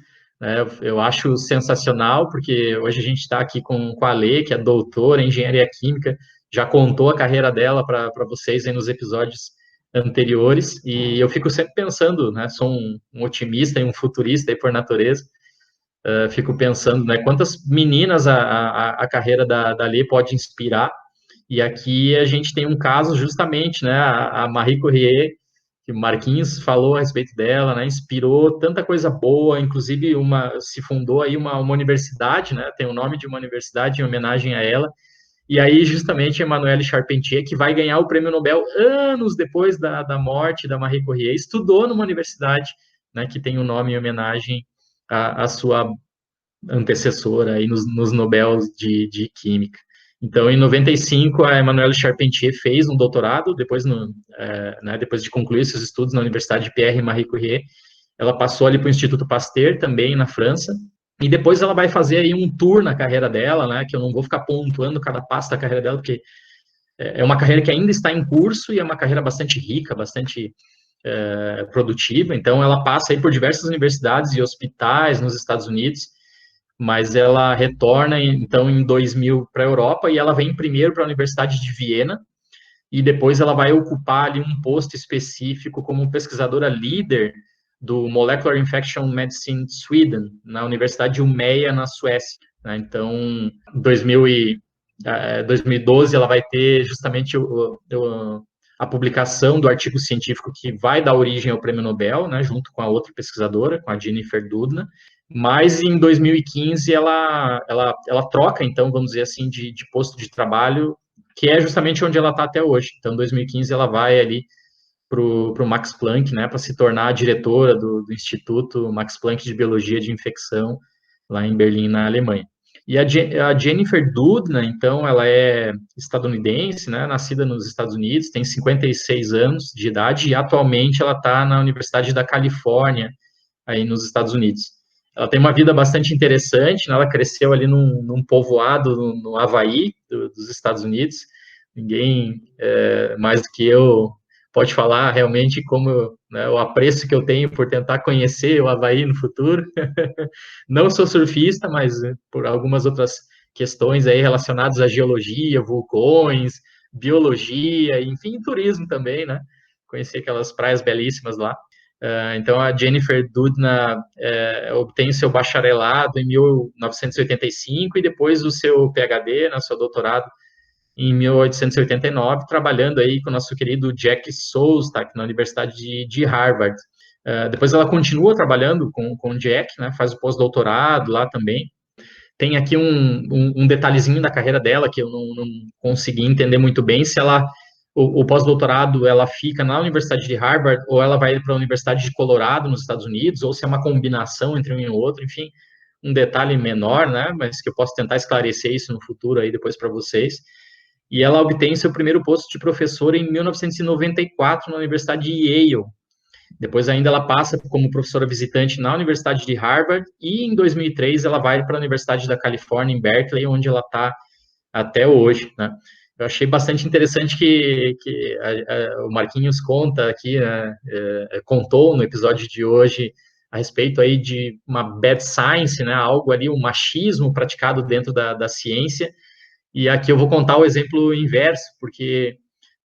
Eu acho sensacional, porque hoje a gente está aqui com a Lê, que é doutora em engenharia química, já contou a carreira dela para vocês aí nos episódios anteriores, e eu fico sempre pensando, né, sou um otimista e um futurista aí por natureza, fico pensando, né, quantas meninas a carreira da Lê pode inspirar, e aqui a gente tem um caso justamente, né, a Marie Curie, que o Marquinhos falou a respeito dela, né, inspirou tanta coisa boa, inclusive se fundou aí uma universidade, né, tem o nome de uma universidade em homenagem a ela, e aí justamente a Emmanuelle Charpentier, que vai ganhar o Prêmio Nobel anos depois da morte da Marie Curie, estudou numa universidade, né, que tem o nome em homenagem à sua antecessora aí nos Nobels de Química. Então, em 95, a Emmanuelle Charpentier fez um doutorado, depois de concluir esses estudos na Universidade de Pierre e Marie Curie, ela passou ali para o Instituto Pasteur, também na França, e depois ela vai fazer aí um tour na carreira dela, né, que eu não vou ficar pontuando cada passo da carreira dela, porque é uma carreira que ainda está em curso e é uma carreira bastante rica, bastante produtiva. Então, ela passa aí por diversas universidades e hospitais nos Estados Unidos, mas ela retorna, então, em 2000 para a Europa, e ela vem primeiro para a Universidade de Viena, e depois ela vai ocupar ali um posto específico como pesquisadora líder do Molecular Infection Medicine Sweden, na Universidade de Umeå, na Suécia. Né? Então, em 2012, ela vai ter justamente a publicação do artigo científico que vai dar origem ao Prêmio Nobel, né, junto com a outra pesquisadora, com a Jennifer Doudna. Mas em 2015 ela troca, então, vamos dizer assim, de posto de trabalho, que é justamente onde ela está até hoje. Então, em 2015 ela vai ali para o Max Planck, né, para se tornar a diretora do Instituto Max Planck de Biologia de Infecção, lá em Berlim, na Alemanha. E a Jennifer Doudna, então, ela é estadunidense, né, nascida nos Estados Unidos, tem 56 anos de idade, e atualmente ela está na Universidade da Califórnia, aí nos Estados Unidos. Ela tem uma vida bastante interessante, né? Ela cresceu ali num povoado no Havaí, dos Estados Unidos. Ninguém mais do que eu pode falar realmente como né, o apreço que eu tenho por tentar conhecer o Havaí no futuro. Não sou surfista, mas por algumas outras questões aí relacionadas à geologia, vulcões, biologia, enfim, turismo também, né? Conheci aquelas praias belíssimas lá. Então, a Jennifer Doudna obtém seu bacharelado em 1985 e depois o seu PhD, né, seu doutorado, em 1889, trabalhando aí com o nosso querido Jack Szostak, na Universidade de Harvard. Depois ela continua trabalhando com o Jack, né, faz o pós-doutorado lá também. Tem aqui um detalhezinho da carreira dela que eu não consegui entender muito bem, se ela o pós-doutorado ela fica na Universidade de Harvard ou ela vai para a Universidade de Colorado, nos Estados Unidos, ou se é uma combinação entre um e outro, enfim, um detalhe menor, né, mas que eu posso tentar esclarecer isso no futuro aí depois para vocês. E ela obtém seu primeiro posto de professora em 1994 na Universidade de Yale. Depois ainda ela passa como professora visitante na Universidade de Harvard e em 2003 ela vai para a Universidade da Califórnia, em Berkeley, onde ela está até hoje, né. Eu achei bastante interessante que o Marquinhos conta aqui, né, contou no episódio de hoje a respeito aí de uma bad science, né, algo ali, um machismo praticado dentro da ciência, e aqui eu vou contar o exemplo inverso, porque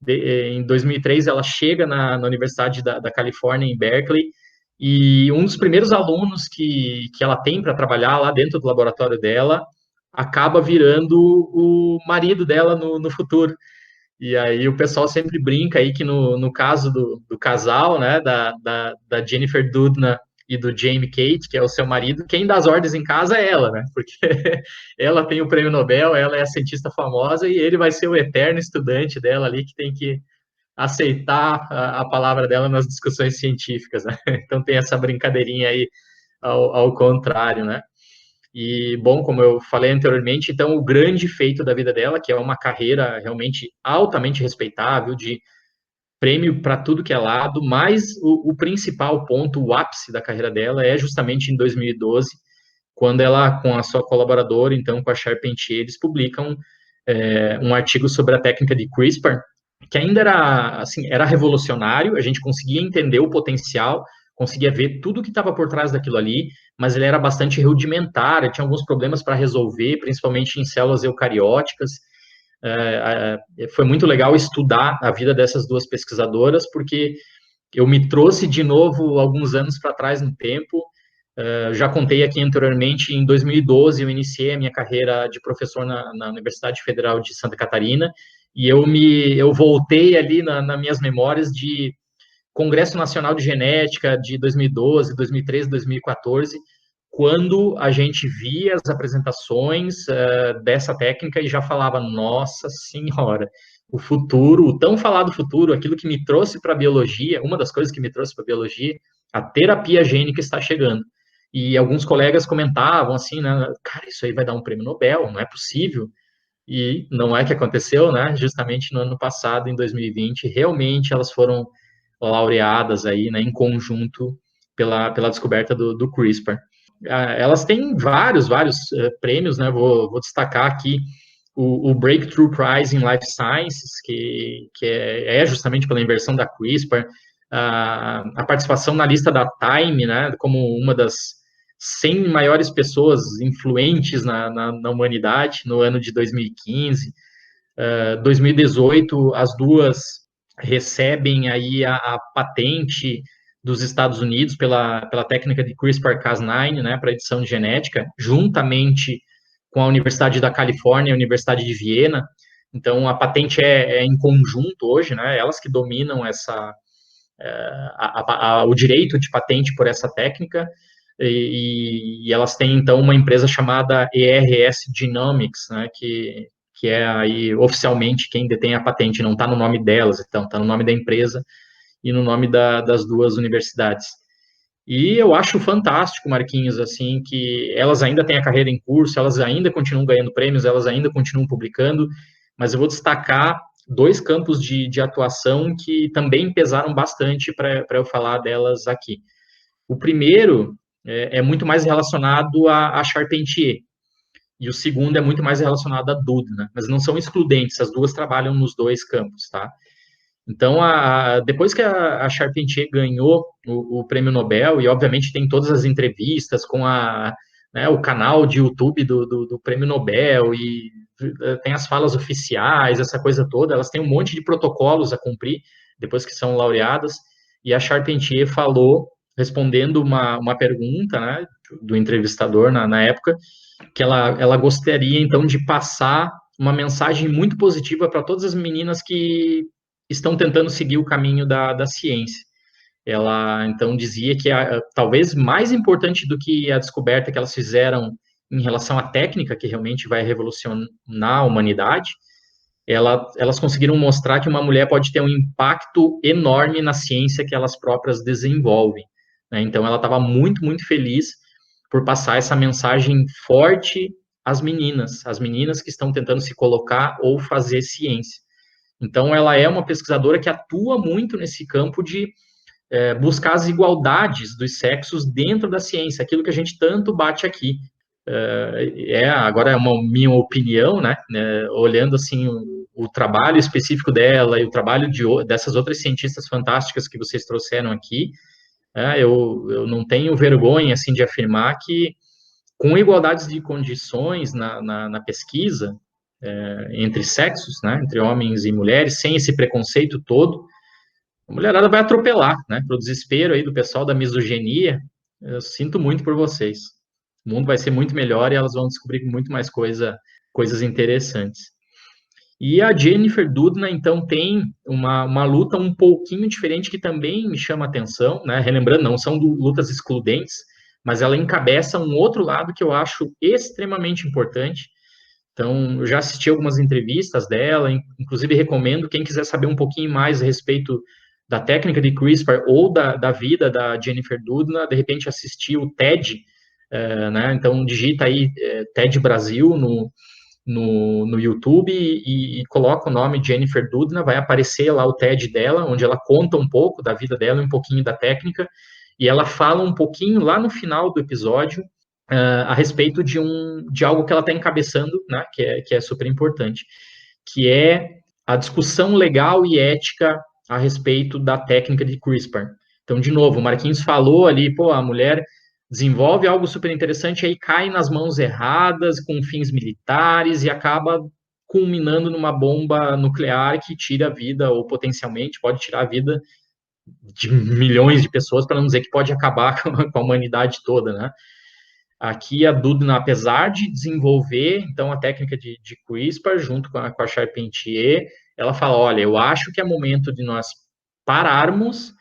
em 2003 ela chega na Universidade da Califórnia, em Berkeley, e um dos primeiros alunos que ela tem para trabalhar lá dentro do laboratório dela acaba virando o marido dela no futuro. E aí o pessoal sempre brinca aí que no caso do casal, né, da Jennifer Doudna e do Jamie Kate, que é o seu marido, quem dá as ordens em casa é ela, né, porque ela tem o prêmio Nobel, ela é a cientista famosa e ele vai ser o eterno estudante dela ali que tem que aceitar a palavra dela nas discussões científicas, né? Então tem essa brincadeirinha aí ao contrário, né? E, bom, como eu falei anteriormente, então, o grande feito da vida dela, que é uma carreira realmente altamente respeitável, de prêmio para tudo que é lado, mas o principal ponto, o ápice da carreira dela é justamente em 2012, quando ela, com a sua colaboradora, então, com a Charpentier, eles publicam um artigo sobre a técnica de CRISPR, que ainda era, assim, era revolucionário, a gente conseguia entender o potencial, conseguia ver tudo que estava por trás daquilo ali, mas ele era bastante rudimentar, tinha alguns problemas para resolver, principalmente em células eucarióticas. Foi muito legal estudar a vida dessas duas pesquisadoras, porque eu me trouxe de novo alguns anos para trás no tempo. Já contei aqui anteriormente, em 2012 eu iniciei a minha carreira de professor na Universidade Federal de Santa Catarina, e eu voltei ali nas minhas memórias de Congresso Nacional de Genética de 2012, 2013, 2014, quando a gente via as apresentações dessa técnica e já falava, nossa senhora, o futuro, o tão falado futuro, aquilo que me trouxe para a biologia, uma das coisas que me trouxe para a biologia, a terapia gênica está chegando. E alguns colegas comentavam assim, né, cara, isso aí vai dar um prêmio Nobel, não é possível. E não é que aconteceu, né? Justamente no ano passado, em 2020, realmente elas foram laureadas aí, né, em conjunto pela descoberta do CRISPR. Elas têm vários prêmios, né? Vou destacar aqui o Breakthrough Prize in Life Sciences, que é justamente pela inversão da CRISPR, a participação na lista da Time, né, como uma das 100 maiores pessoas influentes na humanidade no ano de 2015. 2018, as duas recebem aí a patente dos Estados Unidos pela técnica de CRISPR-Cas9, né, para edição de genética, juntamente com a Universidade da Califórnia e a Universidade de Viena. Então, a patente é em conjunto hoje, né, elas que dominam o direito de patente por essa técnica, e elas têm, então, uma empresa chamada ERS Genomics, né, que é aí oficialmente quem detém a patente, não está no nome delas, então está no nome da empresa e no nome das duas universidades. E eu acho fantástico, Marquinhos, assim, que elas ainda têm a carreira em curso, elas ainda continuam ganhando prêmios, elas ainda continuam publicando, mas eu vou destacar 2 campos de atuação que também pesaram bastante para eu falar delas aqui. O primeiro é muito mais relacionado a Charpentier, e o segundo é muito mais relacionado a Doudna, mas não são excludentes, as duas trabalham nos 2 campos, tá? Então, depois que a Charpentier ganhou o prêmio Nobel, e obviamente tem todas as entrevistas com o canal de YouTube do prêmio Nobel, e tem as falas oficiais, essa coisa toda, elas têm um monte de protocolos a cumprir, depois que são laureadas, e a Charpentier falou, respondendo uma pergunta, né, do entrevistador na época, que ela gostaria, então, de passar uma mensagem muito positiva para todas as meninas que estão tentando seguir o caminho da ciência. Ela, então, dizia que talvez mais importante do que a descoberta que elas fizeram em relação à técnica, que realmente vai revolucionar a humanidade, elas conseguiram mostrar que uma mulher pode ter um impacto enorme na ciência que elas próprias desenvolvem, né? Então, ela estava muito, muito feliz por passar essa mensagem forte às meninas que estão tentando se colocar ou fazer ciência. Então, ela é uma pesquisadora que atua muito nesse campo de buscar as igualdades dos sexos dentro da ciência, aquilo que a gente tanto bate aqui. Agora é uma minha opinião, né, olhando assim o trabalho específico dela e o trabalho dessas outras cientistas fantásticas que vocês trouxeram aqui, eu não tenho vergonha assim de afirmar que com igualdades de condições na pesquisa entre sexos, né, entre homens e mulheres, sem esse preconceito todo, a mulherada vai atropelar, né, pro desespero aí do pessoal da misoginia. Eu sinto muito por vocês. O mundo vai ser muito melhor e elas vão descobrir muito mais coisas interessantes. E a Jennifer Doudna, então, tem uma luta um pouquinho diferente que também me chama a atenção, né? Relembrando, não são lutas excludentes, mas ela encabeça um outro lado que eu acho extremamente importante. Então, eu já assisti algumas entrevistas dela, inclusive recomendo, quem quiser saber um pouquinho mais a respeito da técnica de CRISPR ou da vida da Jennifer Doudna, de repente assistir o TED, né? Então, digita aí TED Brasil no YouTube e coloca o nome Jennifer Doudna, vai aparecer lá o TED dela, onde ela conta um pouco da vida dela, um pouquinho da técnica, e ela fala um pouquinho lá no final do episódio a respeito de algo que ela está encabeçando, né, que é super importante, que é a discussão legal e ética a respeito da técnica de CRISPR. Então, de novo, o Marquinhos falou ali, a mulher desenvolve algo super interessante, aí cai nas mãos erradas, com fins militares, e acaba culminando numa bomba nuclear que tira a vida, ou potencialmente pode tirar a vida de milhões de pessoas, para não dizer que pode acabar com a humanidade toda, né? Aqui a Doudna, apesar de desenvolver, então, a técnica de CRISPR, junto com a Charpentier, ela fala, olha, eu acho que é momento de nós pararmos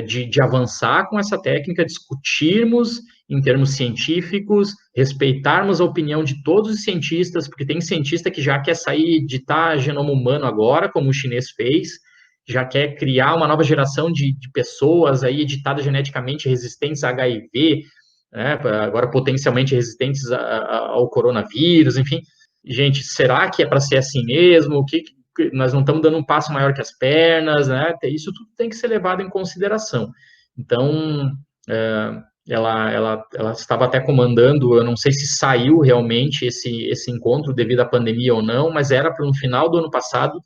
de avançar com essa técnica, discutirmos em termos científicos, respeitarmos a opinião de todos os cientistas, porque tem cientista que já quer sair, editar genoma humano agora, como o chinês fez, já quer criar uma nova geração de pessoas aí editadas geneticamente resistentes a HIV, né, agora potencialmente resistentes ao coronavírus, enfim. Gente, será que é para ser assim mesmo? Nós não estamos dando um passo maior que as pernas, né? Isso tudo tem que ser levado em consideração. Então, ela estava até comandando, eu não sei se saiu realmente esse encontro devido à pandemia ou não, mas era para no final do ano passado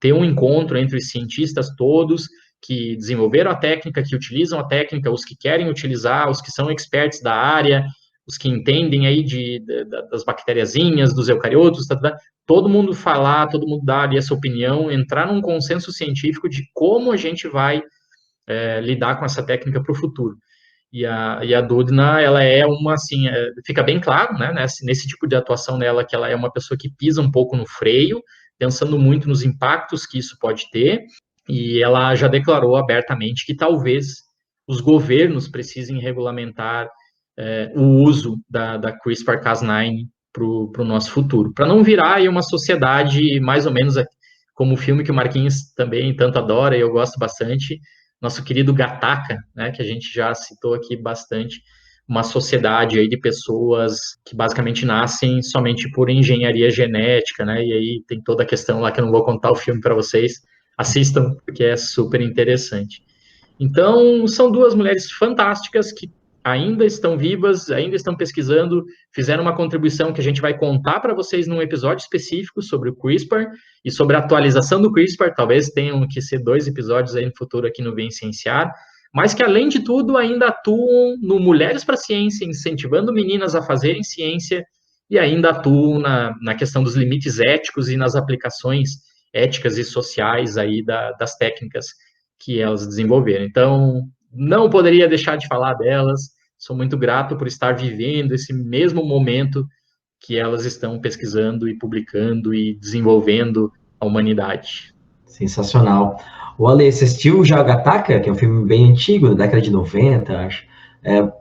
ter um encontro entre os cientistas todos que desenvolveram a técnica, que utilizam a técnica, os que querem utilizar, os que são experts da área, os que entendem aí das bactériazinhas, dos eucariotos, todo mundo falar, todo mundo dar ali essa opinião, entrar num consenso científico de como a gente vai lidar com essa técnica para o futuro. E a Dudna, ela é uma, assim, fica bem claro, né, nesse tipo de atuação dela, que ela é uma pessoa que pisa um pouco no freio, pensando muito nos impactos que isso pode ter, e ela já declarou abertamente que talvez os governos precisem regulamentar o uso da CRISPR-Cas9 para o nosso futuro, para não virar aí uma sociedade mais ou menos como o filme que o Marquinhos também tanto adora, e eu gosto bastante, nosso querido Gattaca, né, que a gente já citou aqui bastante, uma sociedade aí de pessoas que basicamente nascem somente por engenharia genética, né, e aí tem toda a questão lá que eu não vou contar o filme para vocês, assistam, porque é super interessante. Então, são duas mulheres fantásticas que ainda estão vivas, ainda estão pesquisando, fizeram uma contribuição que a gente vai contar para vocês num episódio específico sobre o CRISPR e sobre a atualização do CRISPR, talvez tenham que ser 2 episódios aí no futuro aqui no Vem Cienciar, mas que, além de tudo, ainda atuam no Mulheres para a Ciência, incentivando meninas a fazerem ciência, e ainda atuam na questão dos limites éticos e nas aplicações éticas e sociais aí das técnicas que elas desenvolveram. Então, não poderia deixar de falar delas, sou muito grato por estar vivendo esse mesmo momento que elas estão pesquisando e publicando e desenvolvendo a humanidade. Sensacional. O Ale, você assistiu já o Gattaca, que é um filme bem antigo, da década de 90, acho.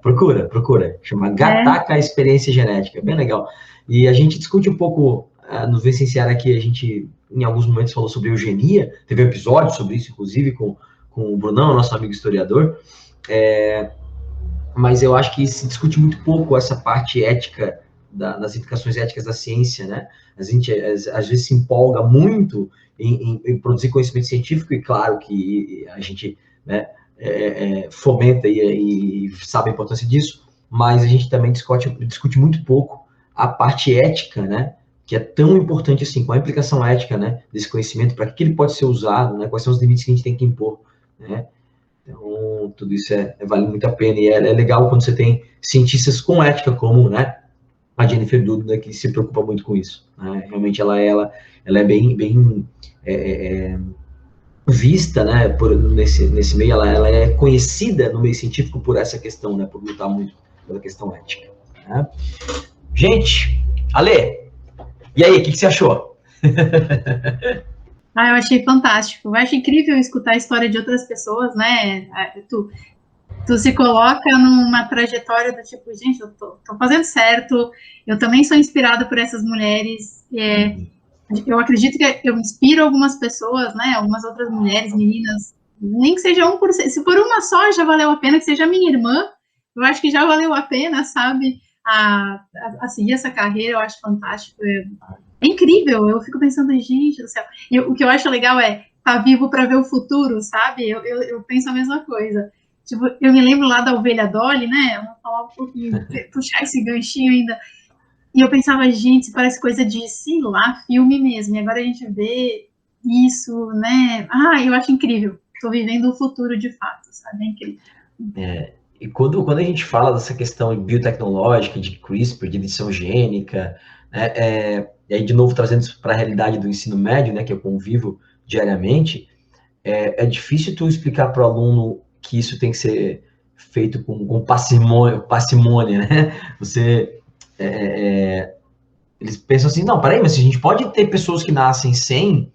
Procura. Chama Gattaca, a Experiência Genética. Bem legal. E a gente discute um pouco, no Vem Cienciar aqui, a gente, em alguns momentos, falou sobre eugenia. Teve um episódio sobre isso, inclusive, com o Brunão, nosso amigo historiador. Mas eu acho que se discute muito pouco essa parte ética, das implicações éticas da ciência, né? A gente, às vezes, se empolga muito em produzir conhecimento científico, e claro que a gente, né, fomenta e sabe a importância disso, mas a gente também discute muito pouco a parte ética, né, que é tão importante assim, qual a implicação ética, né, desse conhecimento, para que ele pode ser usado, né, quais são os limites que a gente tem que impor, né. Então, tudo isso vale muito a pena, e é legal quando você tem cientistas com ética, como, né, a Jennifer Doudna, que se preocupa muito com isso, né? Realmente ela é bem vista, né, nesse meio, ela é conhecida no meio científico por essa questão, né, por lutar muito pela questão ética, né? Gente, Ale, e aí, o que você achou? Eu achei fantástico, eu acho incrível escutar a história de outras pessoas, né, tu se coloca numa trajetória do tipo, gente, eu tô fazendo certo, eu também sou inspirada por essas mulheres, eu acredito que eu inspiro algumas pessoas, né, algumas outras mulheres, meninas, nem que seja 1%, se for uma só já valeu a pena, que seja minha irmã, eu acho que já valeu a pena, sabe, a seguir essa carreira, eu acho fantástico, é incrível, eu fico pensando, gente do céu, e o que eu acho legal tá vivo para ver o futuro, sabe, eu penso a mesma coisa. Tipo, eu me lembro lá da ovelha Dolly, né? Vamos falar um pouquinho, puxar esse ganchinho ainda. E eu pensava, gente, parece coisa de, sei lá, filme mesmo. E agora a gente vê isso, né? Eu acho incrível. Estou vivendo o futuro de fato, sabe? É incrível. E quando a gente fala dessa questão biotecnológica, de CRISPR, de edição gênica, né, e aí, de novo, trazendo isso para a realidade do ensino médio, né, que eu convivo diariamente, é difícil tu explicar para o aluno que isso tem que ser feito com parcimônia, né? Eles pensam assim, não, peraí, mas a gente pode ter pessoas que nascem sem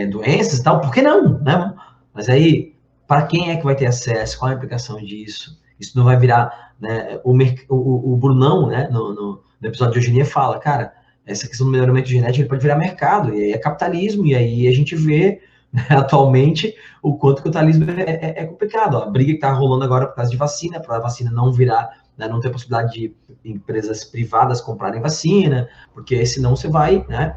doenças e tal, por que não, né? Mas aí, para quem é que vai ter acesso? Qual a implicação disso? Isso não vai virar, né? O Brunão, né, no episódio de eugenia, fala, cara, essa questão do melhoramento genético ele pode virar mercado, e aí é capitalismo, e aí a gente vê atualmente o quanto que o capitalismo é complicado. A briga que está rolando agora por causa de vacina, para a vacina não virar, né, não ter a possibilidade de empresas privadas comprarem vacina, porque senão você vai, né,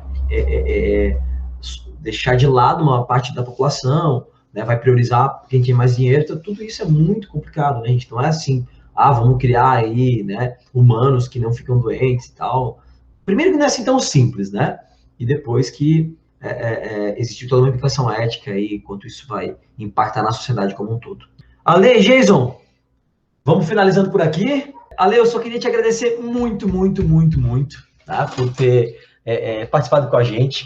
deixar de lado uma parte da população, né, vai priorizar quem tem mais dinheiro. Então, tudo isso é muito complicado, né, gente? Não é assim, vamos criar aí, né, humanos que não ficam doentes e tal. Primeiro que não é assim tão simples, né? E depois que existe toda uma implicação ética aí, quanto isso vai impactar na sociedade como um todo. Ale, Jason, vamos finalizando por aqui. Ale, eu só queria te agradecer muito, tá, por ter participado com a gente.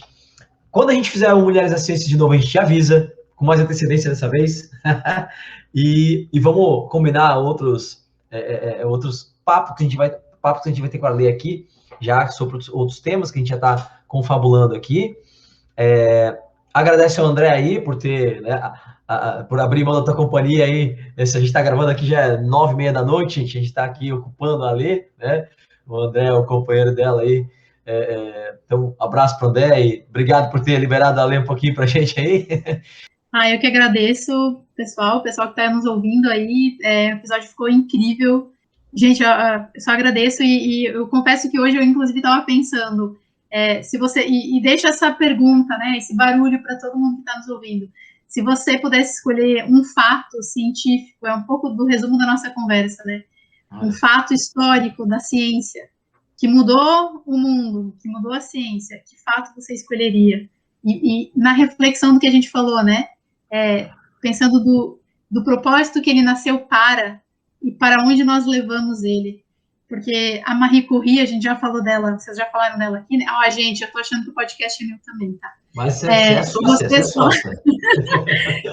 Quando a gente fizer o Mulheres da Ciência de novo, a gente te avisa, com mais antecedência dessa vez. e vamos combinar outros papos que a gente vai ter com a Ale aqui, já sobre outros temas que a gente já está confabulando aqui. Agradece ao André aí por ter, né, por abrir mão da tua companhia aí. A gente está gravando aqui, já é 9h30 da noite, gente. A gente está aqui ocupando a Lê, né? O André é o companheiro dela aí. Então, abraço para o André e obrigado por ter liberado a Lê um pouquinho para a gente aí. Eu que agradeço, pessoal que está nos ouvindo aí. O episódio ficou incrível. Gente, eu só agradeço e eu confesso que hoje eu, inclusive, estava pensando, se você... E deixa essa pergunta, né, esse barulho para todo mundo que está nos ouvindo. Se você pudesse escolher um fato científico, é um pouco do resumo da nossa conversa, né? Um fato histórico da ciência que mudou o mundo, que mudou a ciência, que fato você escolheria? E na reflexão do que a gente falou, né? Pensando do propósito que ele nasceu para e para onde nós levamos ele. Porque a Marie Curie, a gente já falou dela, vocês já falaram dela aqui, né? Gente, eu tô achando que o podcast é meu também, tá? Mas você é sócia.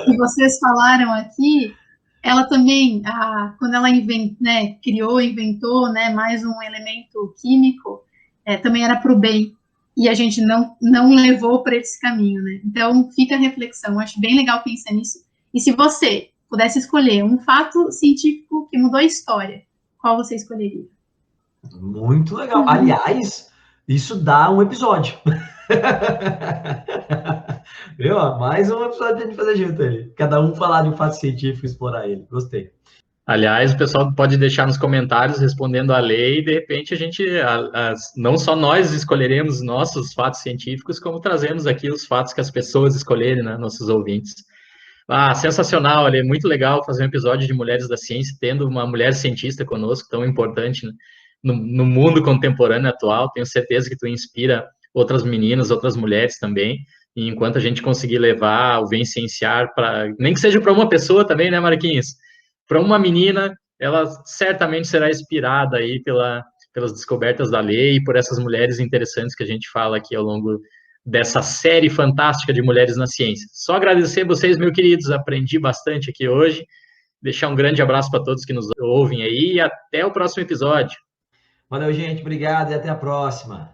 E vocês falaram aqui, ela também, quando ela inventou, né, mais um elemento químico, também era para o bem. E a gente não levou para esse caminho, né? Então, fica a reflexão. Acho bem legal pensar nisso. E se você pudesse escolher um fato científico que mudou a história, qual você escolheria? Muito legal. Aliás, isso dá um episódio. Viu? Mais um episódio pra gente fazer junto aí. Cada um falar de um fato científico e explorar ele. Gostei. Aliás, o pessoal pode deixar nos comentários respondendo a lei e, de repente, a gente, não só nós escolheremos nossos fatos científicos, como trazemos aqui os fatos que as pessoas escolherem, né, nossos ouvintes. Sensacional, Ale, muito legal fazer um episódio de Mulheres da Ciência, tendo uma mulher cientista conosco, tão importante, né, no mundo contemporâneo atual. Tenho certeza que tu inspira outras meninas, outras mulheres também, e enquanto a gente conseguir levar o Vem Cienciar, nem que seja para uma pessoa também, né, Marquinhos? Para uma menina, ela certamente será inspirada aí pelas descobertas da lei e por essas mulheres interessantes que a gente fala aqui ao longo dessa série fantástica de Mulheres na Ciência. Só agradecer vocês, meus queridos, aprendi bastante aqui hoje, deixar um grande abraço para todos que nos ouvem aí e até o próximo episódio. Valeu, gente, obrigado e até a próxima.